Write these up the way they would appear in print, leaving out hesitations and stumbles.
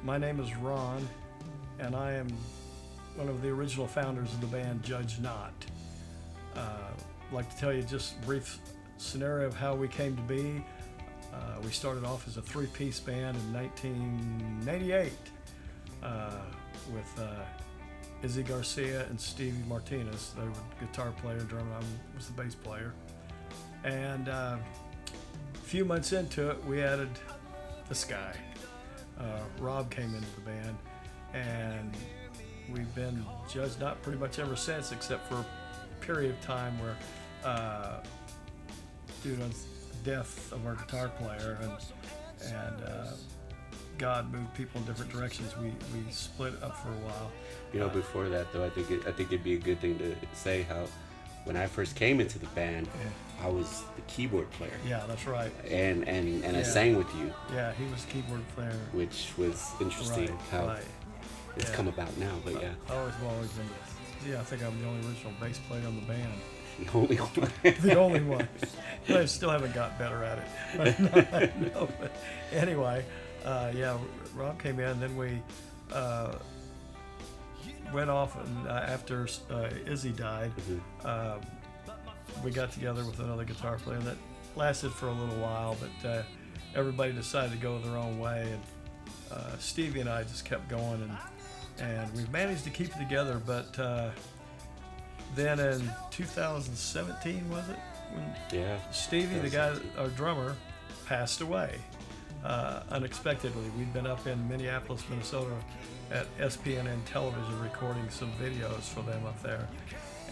My name is Ron, and I am one of the original founders of the band Judge Not. I'd like to tell you just a brief scenario of how we came to be. We started off as a three-piece band in 1988 with Izzy Garcia and Stevie Martinez. They were the guitar player, drummer. I was the bass player. And a few months into it, we added this guy. Rob came into the band, and we've been Judge Not pretty much ever since, except for a period of time where, due to the death of our guitar player and God moved people in different directions, we split up for a while. Before that though, I think it'd be a good thing to say how when I first came into the band, I was the keyboard player. Yeah, that's right. And I sang with you. Yeah, he was keyboard player. Which was interesting how it's come about now, but yeah. I've always been. Yeah, I think I'm the only original bass player on the band. The only one. The only one. I still haven't got better at it. No, but anyway, Rob came in, and then we went off, and after Izzy died, we got together with another guitar player, and that lasted for a little while, but everybody decided to go their own way, and Stevie and I just kept going, and we've managed to keep it together, but then in 2017, was it? When Stevie, the guy, our drummer, passed away unexpectedly. We'd been up in Minneapolis, Minnesota at SPNN Television recording some videos for them up there.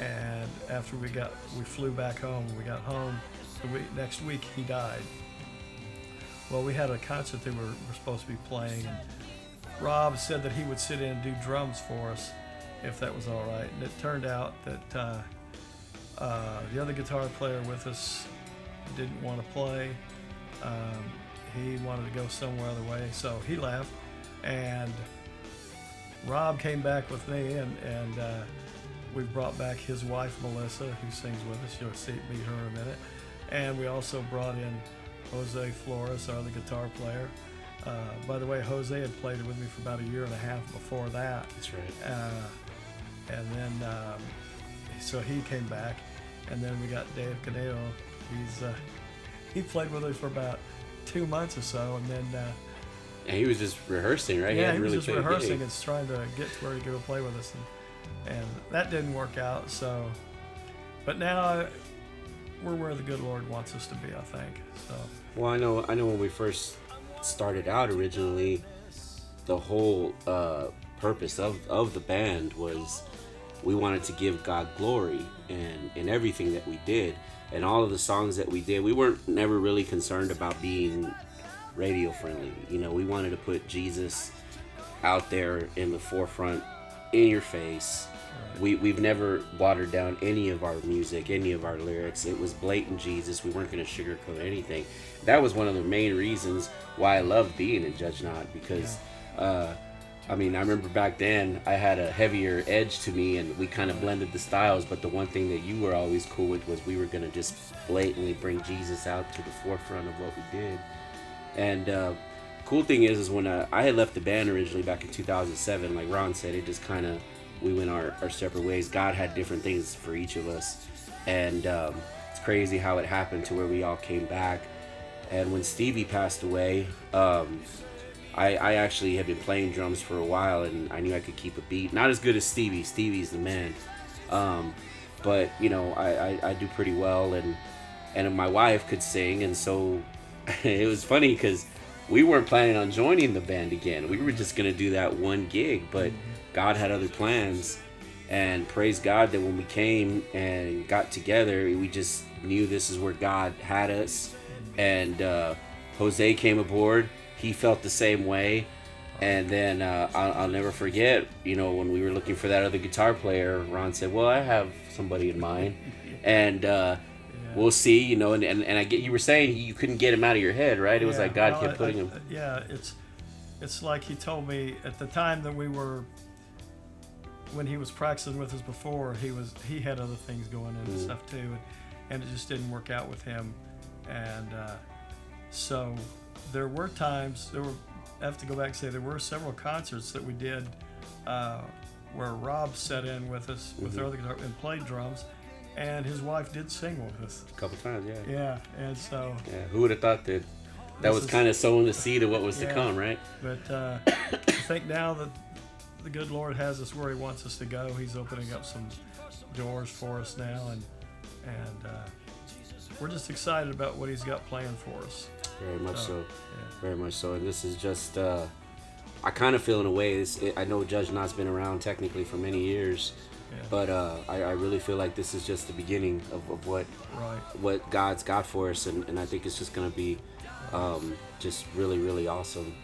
And after we flew back home. We got home next week, he died. Well, we had a concert that we were supposed to be playing, and Rob said that he would sit in and do drums for us if that was all right. And it turned out that the other guitar player with us didn't want to play. He wanted to go somewhere other way, so he left. And Rob came back with me, and we brought back his wife, Melissa, who sings with us. You'll meet her in a minute. And we also brought in Jose Flores, our other guitar player. By the way, Jose had played with me for about a year and a half before that. That's right. And then, so he came back, and then we got Dave Caneo. He played with us for about 2 months or so, and then. And he was just rehearsing, right? Yeah, he was just rehearsing and trying to get to where he could play with us, and that didn't work out. So, but now we're where the good Lord wants us to be, I think. So. Well, I know when we first started out originally, the whole purpose of the band was we wanted to give God glory in everything that we did, and all of the songs that we did. We weren't never really concerned about being radio friendly. We wanted to put Jesus out there in the forefront, in your face. We've never watered down any of our music, any of our lyrics. It was blatant Jesus. We weren't going to sugarcoat anything. That was one of the main reasons why I loved being in Judge Not, because I remember back then I had a heavier edge to me, and we kind of blended the styles, but the one thing that you were always cool with was we were going to just blatantly bring Jesus out to the forefront of what we did. And cool thing is when I had left the band originally back in 2007, like Ron said, it just kind of, we went our separate ways. God had different things for each of us, and it's crazy how it happened to where we all came back. And when Stevie passed away, I actually had been playing drums for a while, and I knew I could keep a beat. Not as good as Stevie. Stevie's the man. But I do pretty well, and my wife could sing, and so it was funny because we weren't planning on joining the band again. We were just gonna do that one gig, but God had other plans, and praise God that when we came and got together, we just knew this is where God had us. And Jose came aboard. He felt the same way. And then I'll never forget, when we were looking for that other guitar player, Ron said, well, I have somebody in mind, and we'll see, and I get, you were saying you couldn't get him out of your head, right? It was like God kept putting him. Yeah, it's like he told me at the time that when he was practicing with us before, he had other things going in and stuff too, and it just didn't work out with him. And so there were have to go back and say there were several concerts that we did where Rob sat in with us with the other guitar and played drums, and his wife did sing with us. A couple times, yeah. Yeah, and so... Yeah, who would have thought that was kind of sowing the seed of what was to come, right? But I think now that the good Lord has us where He wants us to go, He's opening up some doors for us now, and we're just excited about what He's got planned for us. Very much so. Yeah. Very much so. And this is just, I kind of feel in a way, I know Judge Not's been around technically for many years, but I really feel like this is just the beginning of what God's got for us, and I think it's just going to be just really, really awesome.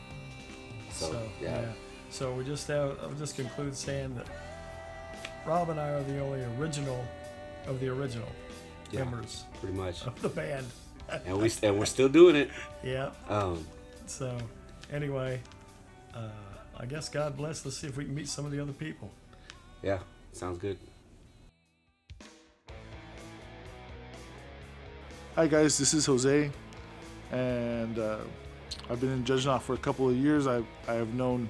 So yeah. So I'll just conclude saying that Rob and I are the only original of the original members, pretty much, of the band, and we're still doing it. Yeah. So anyway, I guess God bless. Let's see if we can meet some of the other people. Yeah, sounds good. Hi guys, this is Jose, and I've been in Judge Not for a couple of years. I have known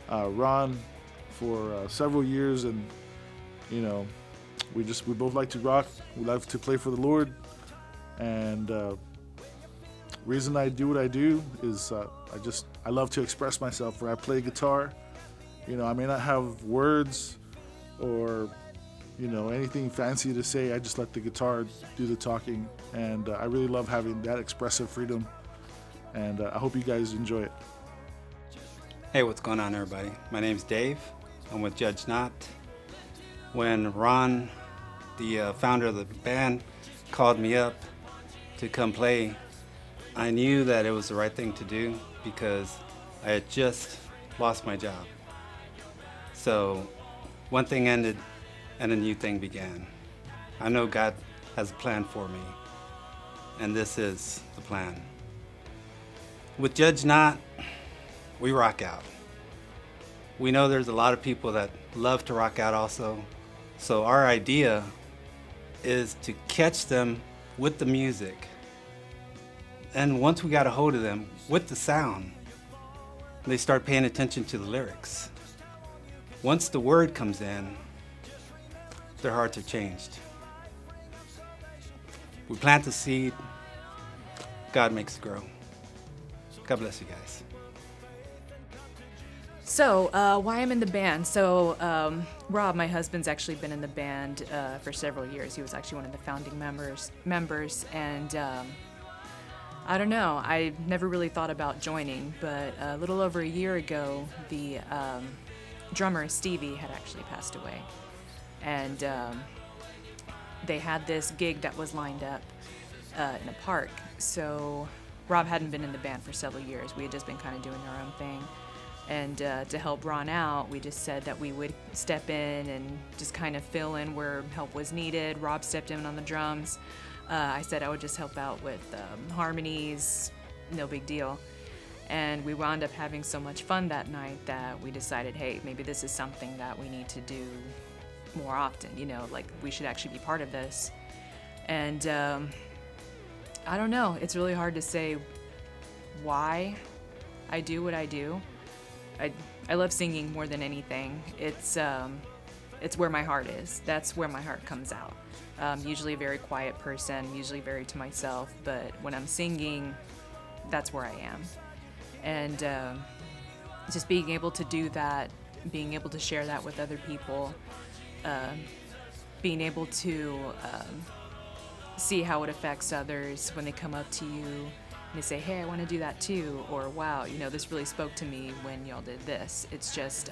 Ron for several years, and you know, we both like to rock. We like to play for the Lord, and reason I do what I do is I love to express myself. When I play guitar, you know, I may not have words or anything fancy to say. I just let the guitar do the talking, and I really love having that expressive freedom, and I hope you guys enjoy it. Hey, what's going on, everybody? My name's Dave. I'm with Judge Not. When Ron, the founder of the band, called me up to come play, I knew that it was the right thing to do because I had just lost my job. So one thing ended and a new thing began. I know God has a plan for me, and this is the plan. With Judge Not, we rock out. We know there's a lot of people that love to rock out also, so our idea is to catch them with the music. And once we got a hold of them with the sound, they start paying attention to the lyrics. Once the word comes in, their hearts are changed. We plant the seed, God makes it grow. God bless you guys. So, why I'm in the band. So, Rob, my husband's actually been in the band for several years. He was actually one of the founding members, and I don't know, I never really thought about joining, but a little over a year ago, the drummer, Stevie, had actually passed away. And they had this gig that was lined up in a park. So Rob hadn't been in the band for several years. We had just been kind of doing our own thing. And to help Ron out, we just said that we would step in and just kind of fill in where help was needed. Rob stepped in on the drums. I said I would just help out with harmonies, no big deal. And we wound up having so much fun that night that we decided, hey, maybe this is something that we need to do more often, like we should actually be part of this. And I don't know, it's really hard to say why I do what I do. I love singing more than anything. It's where my heart is. That's where my heart comes out. Usually a very quiet person, usually very to myself, but when I'm singing, that's where I am. And just being able to do that, being able to share that with other people, being able to see how it affects others when they come up to you and they say, hey, I want to do that too, or wow, this really spoke to me when y'all did this. It's just,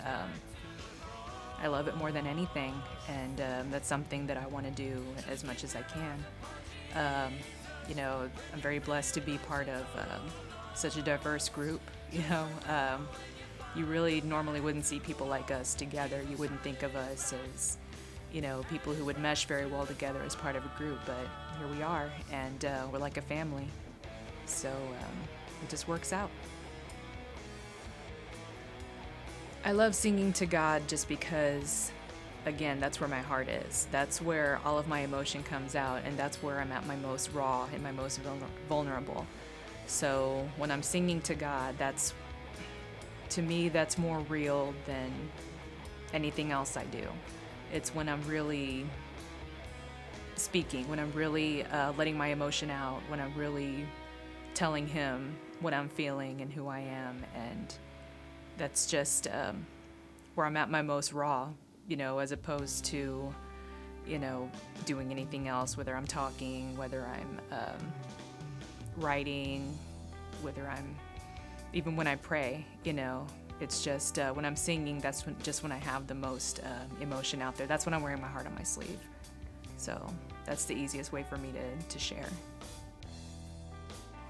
I love it more than anything, and that's something that I want to do as much as I can. I'm very blessed to be part of such a diverse group. You really normally wouldn't see people like us together. You wouldn't think of us as, people who would mesh very well together as part of a group, but here we are, and we're like a family. So it just works out. I love singing to God just because, again, that's where my heart is. That's where all of my emotion comes out, and that's where I'm at my most raw and my most vulnerable. So when I'm singing to God, that's to me, that's more real than anything else I do. It's when I'm really speaking, when I'm really letting my emotion out, when I'm really telling him what I'm feeling and who I am. And that's just where I'm at my most raw, as opposed to, doing anything else, whether I'm talking, whether I'm writing, whether I'm, even when I pray, it's just when I'm singing, that's when I have the most emotion out there. That's when I'm wearing my heart on my sleeve. So that's the easiest way for me to share.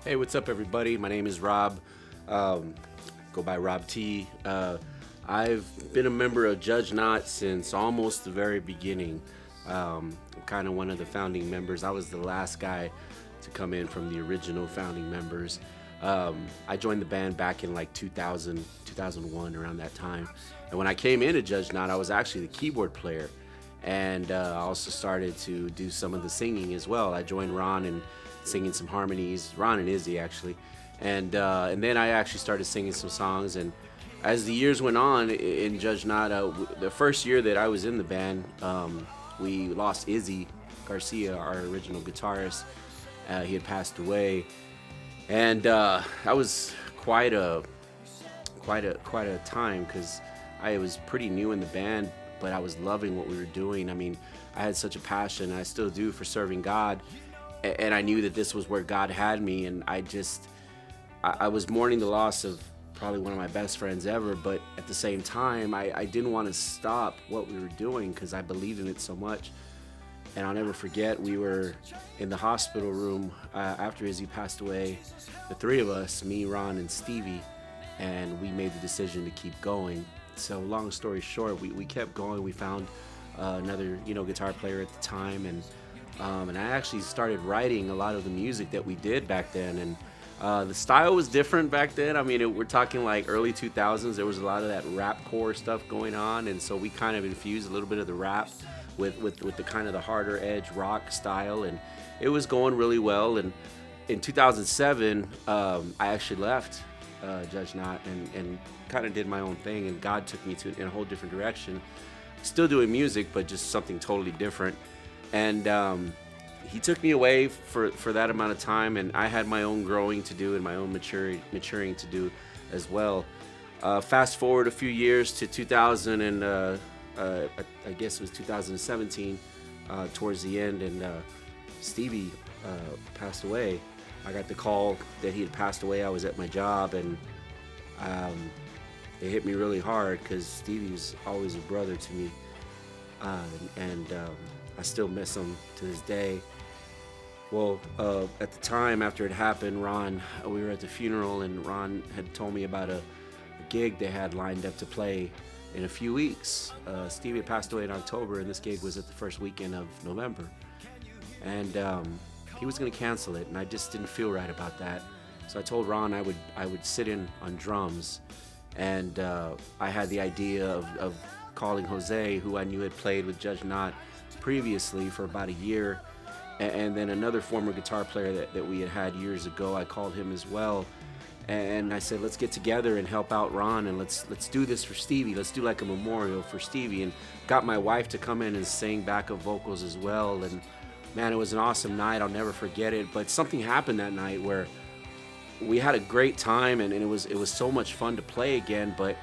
Hey, what's up, everybody? My name is Rob. Go by Rob T. I've been a member of Judge Not since almost the very beginning. I'm kind of one of the founding members. I was the last guy to come in from the original founding members. I joined the band back in like 2000, 2001, around that time. And when I came into Judge Not, I was actually the keyboard player. And I also started to do some of the singing as well. I joined Ron in singing some harmonies, Ron and Izzy actually. And then I actually started singing some songs. And as the years went on in Judge Not, the first year that I was in the band, we lost Izzy Garcia, our original guitarist. He had passed away. And that was quite a time, because I was pretty new in the band, but I was loving what we were doing. I mean, I had such a passion, and I still do, for serving God, and I knew that this was where God had me. And I was mourning the loss of probably one of my best friends ever, but at the same time, I didn't want to stop what we were doing because I believed in it so much. And I'll never forget, we were in the hospital room after Izzy passed away, the three of us, me, Ron, and Stevie, and we made the decision to keep going. So long story short, we kept going. We found another guitar player at the time, and I actually started writing a lot of the music that we did back then. And the style was different back then. I mean, we're talking like early 2000s. There was a lot of that rapcore stuff going on, and so we kind of infused a little bit of the rap with the kind of the harder edge rock style, and it was going really well. And in 2007, I actually left Judge Not and kind of did my own thing, and God took me in a whole different direction. Still doing music, but just something totally different. And he took me away for that amount of time, and I had my own growing to do and my own maturing to do as well. Fast forward a few years to 2000 and I guess it was 2017, towards the end, and Stevie passed away. I got the call that he had passed away. I was at my job, and it hit me really hard because Stevie was always a brother to me, and I still miss him to this day. Well, at the time after it happened, we were at the funeral, and Ron had told me about a gig they had lined up to play in a few weeks. Stevie had passed away in October, and this gig was at the first weekend of November. And he was going to cancel it, and I just didn't feel right about that. So I told Ron I would sit in on drums, and I had the idea of calling Jose, who I knew had played with Judge Not previously for about a year, and then another former guitar player that we had years ago. I called him as well. And I said, let's get together and help out Ron, and let's do this for Stevie. Let's do like a memorial for Stevie. And got my wife to come in and sing backup vocals as well. And man, it was an awesome night. I'll never forget it. But something happened that night where we had a great time, and it was so much fun to play again. But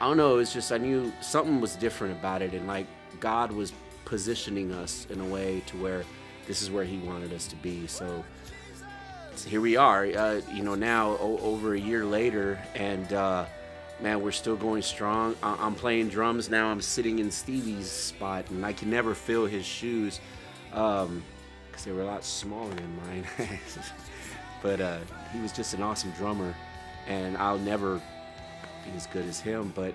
I don't know, it's just I knew something was different about it, and like God was positioning us in a way to where this is where He wanted us to be. So here we are, now over a year later, and man, we're still going strong. I'm playing drums now. I'm sitting in Stevie's spot, and I can never fill his shoes because they were a lot smaller than mine. But he was just an awesome drummer, and I'll never be as good as him. But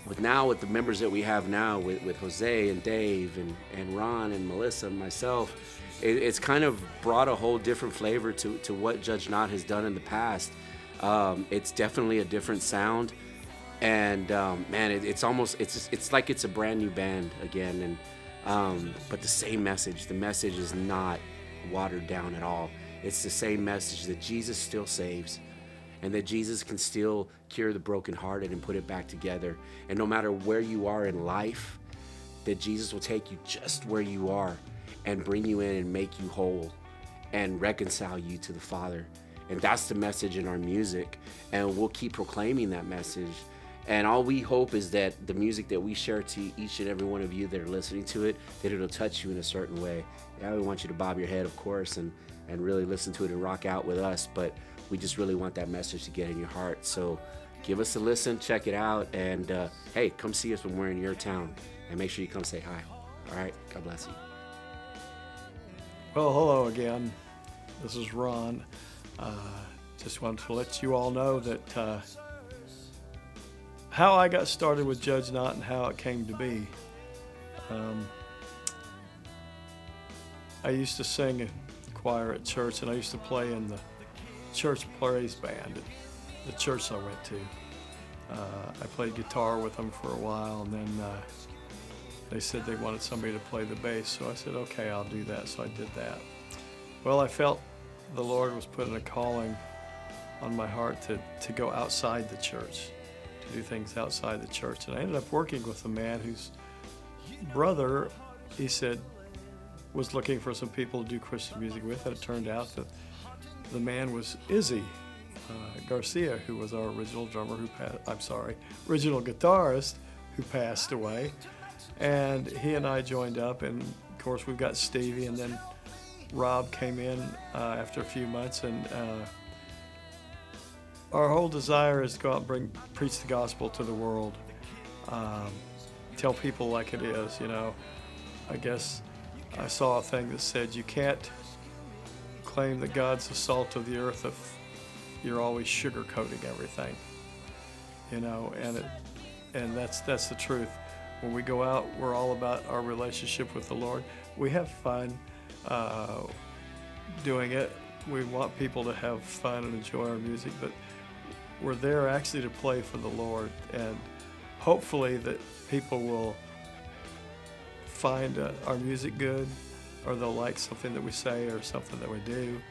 with the members that we have now, with Jose and Dave and Ron and Melissa and myself, it's kind of brought a whole different flavor to what Judge Not has done in the past. It's definitely a different sound, and man, it's like it's a brand new band again. And but the same message. The message is not watered down at all. It's the same message that Jesus still saves, and that Jesus can still cure the brokenhearted and put it back together. And no matter where you are in life, that Jesus will take you just where you are and bring you in and make you whole and reconcile you to the Father. And that's the message in our music, and we'll keep proclaiming that message. And all we hope is that the music that we share to each and every one of you that are listening to it, that it'll touch you in a certain way. Yeah, we want you to bob your head, of course, and really listen to it and rock out with us, but we just really want that message to get in your heart. So give us a listen, check it out, and hey, come see us when we're in your town, and make sure you come say hi. All right, God bless you. Well, hello again. This is Ron. Just wanted to let you all know that how I got started with Judge Not and how it came to be. I used to sing in choir at church, and I used to play in the church praise band at the church I went to. I played guitar with them for a while, and then they said they wanted somebody to play the bass, so I said, okay, I'll do that. So I did that. Well, I felt the Lord was putting a calling on my heart to go outside the church, to do things outside the church. And I ended up working with a man whose brother, he said, was looking for some people to do Christian music with, and it turned out that the man was Izzy Garcia, who was our original drummer original guitarist who passed away. And he and I joined up, and of course we've got Stevie, and then Rob came in after a few months, and our whole desire is to go out and preach the gospel to the world, tell people like it is, you know. I guess I saw a thing that said you can't claim that God's the salt of the earth if you're always sugarcoating everything, you know, and that's the truth. When we go out, we're all about our relationship with the Lord. We have fun doing it. We want people to have fun and enjoy our music, but we're there actually to play for the Lord, and hopefully that people will find our music good, or they'll like something that we say or something that we do.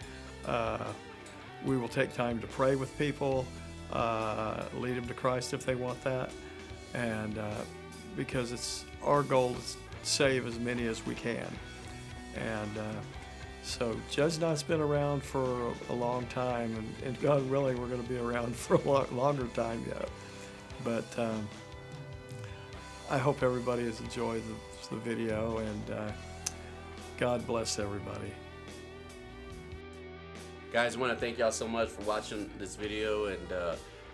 We will take time to pray with people, lead them to Christ if they want that, and because it's our goal to save as many as we can. And so Judge Not's been around for a long time, and God willing, we're going to be around for a longer time yet. But I hope everybody has enjoyed the video, and God bless everybody. Guys, I want to thank y'all so much for watching this video, and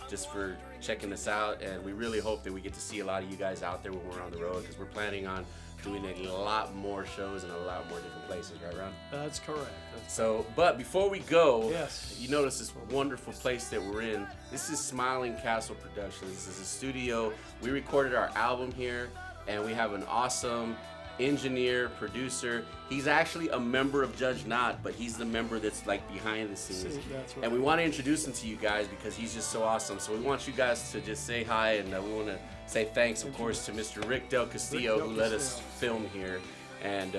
just for checking this out. And we really hope that we get to see a lot of you guys out there when we're on the road, because we're planning on doing a lot more shows in a lot more different places, right, Ron? That's correct. So, but before we go, yes, you notice this wonderful place that we're in. This is Smiling Castle Productions. This is a studio. We recorded our album here, and we have an awesome engineer, producer. He's actually a member of Judge Not, but he's the member that's like behind the scenes. That's right. And we want to introduce him to you guys because he's just so awesome. So we want you guys to just say hi, and we want to say thanks, of course, to Mr. Rick Del Castillo, who let us film here. And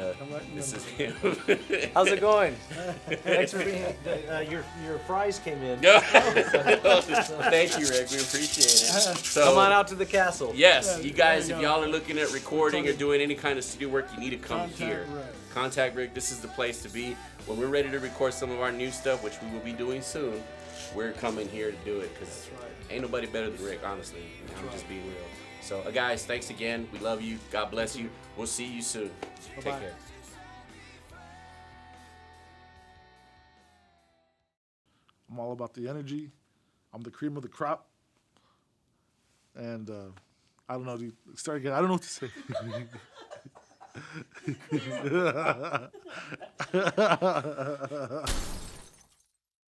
this is him. How's it going? Thanks for being here. Your fries came in. Thank you, Rick. We appreciate it. So, come on out to the castle. Yes, you guys, if y'all are looking at recording or doing any kind of studio work, you need to come here. Contact Rick. This is the place to be. When we're ready to record some of our new stuff, which we will be doing soon, we're coming here to do it, because ain't nobody better than Rick, honestly. I'm just being real. So, guys, thanks again. We love you. God bless you. We'll see you soon. Bye-bye. Take care. I'm all about the energy. I'm the cream of the crop. And I don't know. Start again. I don't know what to say.